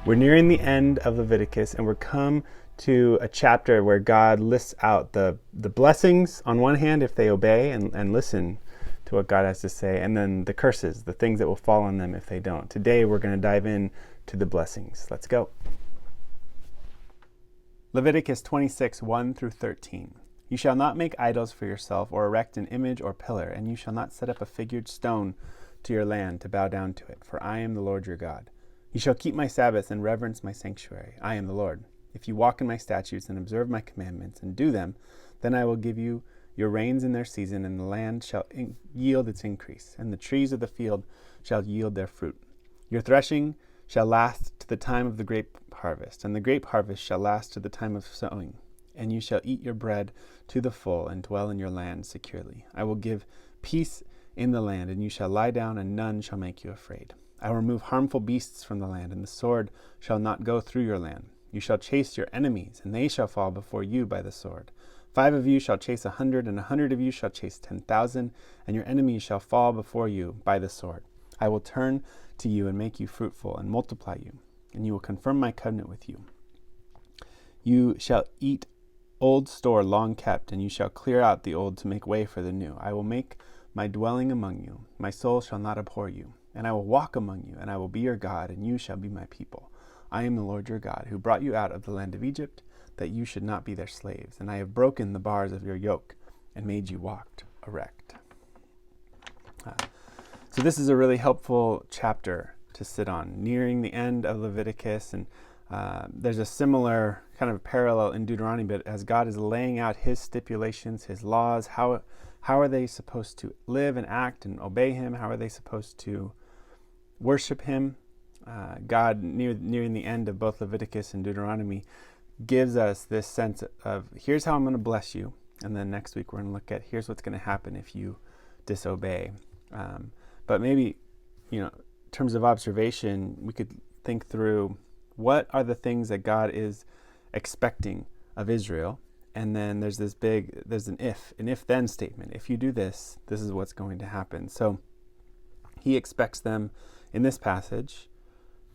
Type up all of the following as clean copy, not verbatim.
We're nearing the end of Leviticus, and we're come to a chapter where God lists out the blessings on one hand if they obey and listen to what God has to say, and then the curses, the things that will fall on them if they don't. Today we're going to dive in to the blessings. Let's go. Leviticus 26, 1 through 13. You shall not make idols for yourself or erect an image or pillar, and you shall not set up a figured stone to your land to bow down to it, for I am the Lord your God. You shall keep my Sabbaths and reverence my sanctuary. I am the Lord. If you walk in my statutes and observe my commandments and do them, then I will give you your rains in their season, and the land shall yield its increase, and the trees of the field shall yield their fruit. Your threshing shall last to the time of the grape harvest, and the grape harvest shall last to the time of sowing. And you shall eat your bread to the full and dwell in your land securely. I will give peace in the land, and you shall lie down, and none shall make you afraid. I will remove harmful beasts from the land, and the sword shall not go through your land. You shall chase your enemies, and they shall fall before you by the sword. 5 of you shall chase 100, and 100 of you shall chase 10,000, and your enemies shall fall before you by the sword. I will turn to you and make you fruitful and multiply you, and you will confirm my covenant with you. You shall eat old store long kept, and you shall clear out the old to make way for the new. I will make my dwelling among you. My soul shall not abhor you. And I will walk among you, and I will be your God, and you shall be my people. I am the Lord your God, who brought you out of the land of Egypt, that you should not be their slaves. And I have broken the bars of your yoke, and made you walk erect. So this is a really helpful chapter to sit on, nearing the end of Leviticus. And there's a similar kind of parallel in Deuteronomy, but as God is laying out his stipulations, his laws, how are they supposed to live and act and obey him? How are they supposed to worship him? God, nearing the end of both Leviticus and Deuteronomy, gives us this sense of, here's how I'm going to bless you. And then next week we're going to look at, here's what's going to happen if you disobey. But maybe, in terms of observation, we could think through, what are the things that God is expecting of Israel? And then there's an if-then statement. If you do this, this is what's going to happen. So he expects them in this passage,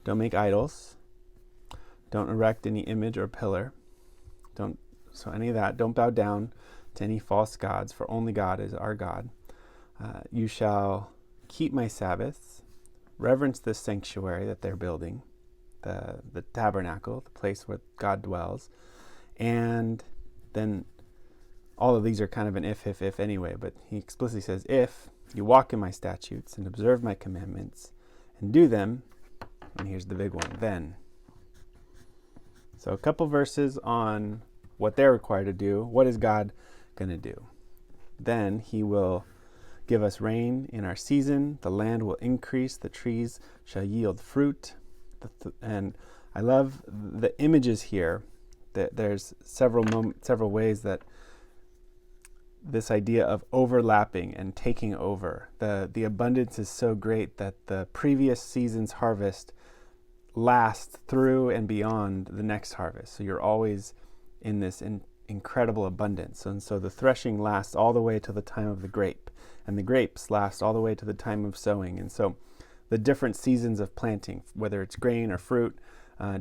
don't make idols, don't erect any image or pillar, any of that, don't bow down to any false gods, for only God is our God. You shall keep my Sabbaths, reverence this sanctuary that they're building, the tabernacle, the place where God dwells. And then all of these are kind of an if anyway, but he explicitly says, if you walk in my statutes and observe my commandments and do them, and here's the big one, then. So a couple verses on what they're required to do. What is God going to do? Then he will give us rain in our season. The land will increase. The trees shall yield fruit. And I love the images here. That there's several ways that this idea of overlapping and taking over. The abundance is so great that the previous season's harvest lasts through and beyond the next harvest. So you're always in this incredible abundance. And so the threshing lasts all the way to the time of the grape, and the grapes last all the way to the time of sowing. And so the different seasons of planting, whether it's grain or fruit,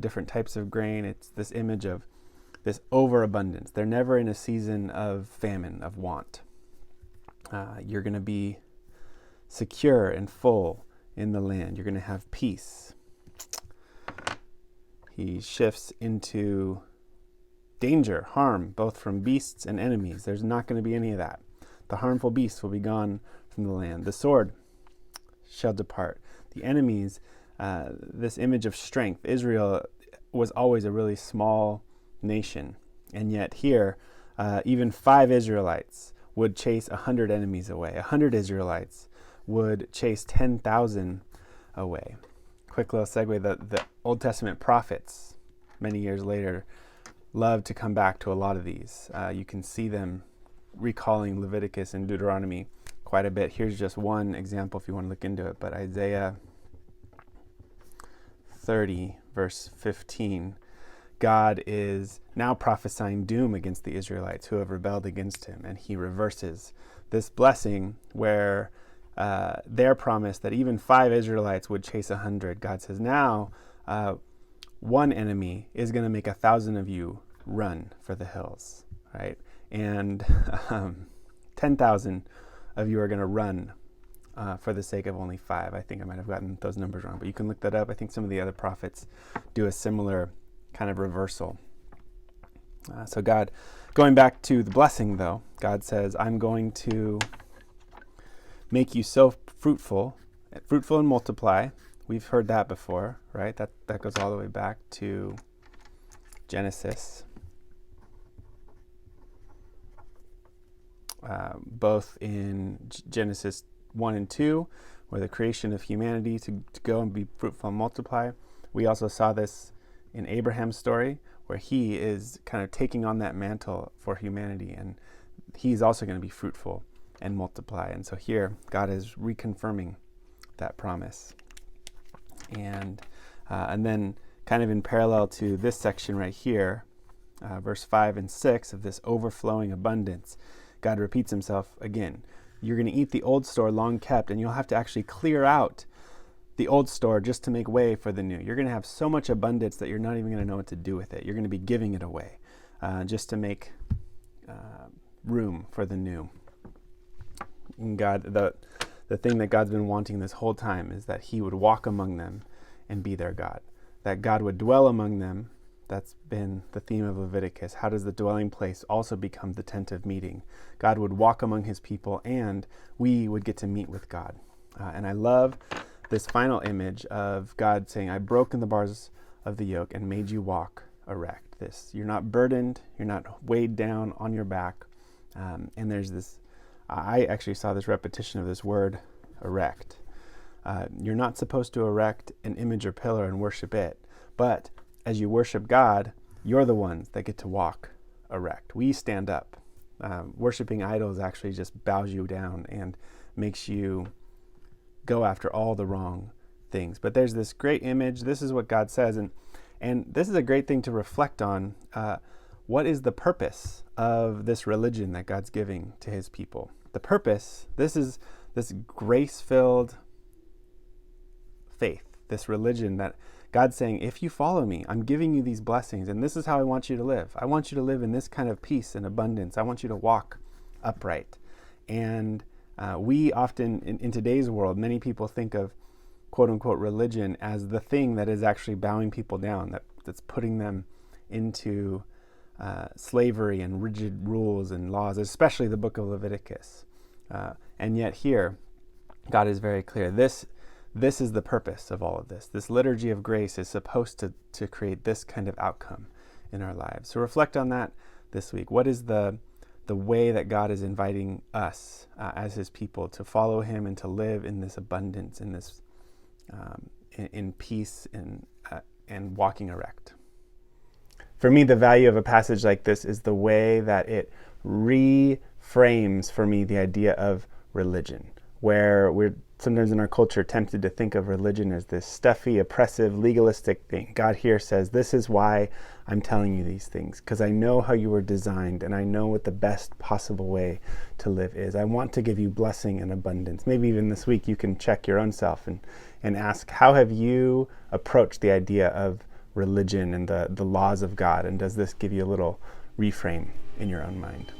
different types of grain, it's this image of this overabundance. They're never in a season of famine, of want. You're going to be secure and full in the land. You're going to have peace. He shifts into danger, harm, both from beasts and enemies. There's not going to be any of that. The harmful beasts will be gone from the land. The sword shall depart. The enemies, this image of strength. Israel was always a really small nation, and yet here, even 5 Israelites would chase 100 enemies away. 100 Israelites would chase 10,000 away. Quick little segue, the Old Testament prophets, many years later, love to come back to a lot of these. You can see them recalling Leviticus and Deuteronomy quite a bit. Here's just one example if you want to look into it, but Isaiah 30, verse 15, God is now prophesying doom against the Israelites who have rebelled against him, and he reverses this blessing where their promise that even 5 Israelites would chase 100. God says, now one enemy is going to make 1,000 of you run for the hills, right? And 10,000 of you are going to run for the sake of only 5. I think I might have gotten those numbers wrong, but you can look that up. I think some of the other prophets do a similar kind of reversal. So God, going back to the blessing though, God says, I'm going to make you so fruitful and multiply. We've heard that before, right? That goes all the way back to Genesis. Both in Genesis 1 and 2, where the creation of humanity to go and be fruitful and multiply. We also saw this in Abraham's story, where he is kind of taking on that mantle for humanity, and he's also going to be fruitful and multiply. And so here, God is reconfirming that promise. And then kind of in parallel to this section right here, verse 5 and 6 of this overflowing abundance, God repeats himself again. You're going to eat the old store long kept, and you'll have to actually clear out the old store just to make way for the new. You're going to have so much abundance that you're not even going to know what to do with it. You're going to be giving it away just to make room for the new. And God, the thing that God's been wanting this whole time is that he would walk among them and be their God. That God would dwell among them. That's been the theme of Leviticus. How does the dwelling place also become the tent of meeting? God would walk among his people, and we would get to meet with God. And I love this final image of God saying, I've broken the bars of the yoke and made you walk erect. You're not burdened, you're not weighed down on your back. And there's this, I actually saw this repetition of this word, erect. You're not supposed to erect an image or pillar and worship it, but as you worship God, you're the ones that get to walk erect. We stand up. Worshiping idols actually just bows you down and makes you go after all the wrong things. But there's this great image. This is what God says, and this is a great thing to reflect on. What is the purpose of this religion that God's giving to his people? The purpose, this is this grace-filled faith, this religion that God's saying, if you follow me, I'm giving you these blessings, and this is how I want you to live. I want you to live in this kind of peace and abundance. I want you to walk upright. And we often, in today's world, many people think of quote-unquote religion as the thing that is actually bowing people down, that's putting them into slavery and rigid rules and laws, especially the book of Leviticus. And yet here, God is very clear. This is the purpose of all of this. This liturgy of grace is supposed to create this kind of outcome in our lives. So reflect on that this week. What is the way that God is inviting us as his people to follow him and to live in this abundance, in this in peace and walking erect? For me, the value of a passage like this is the way that it reframes for me the idea of religion, where we're sometimes in our culture tempted to think of religion as this stuffy, oppressive, legalistic thing. God here says, this is why I'm telling you these things, because I know how you were designed and I know what the best possible way to live is. I want to give you blessing and abundance. Maybe even this week you can check your own self and ask, how have you approached the idea of religion and the laws of God? And does this give you a little reframe in your own mind?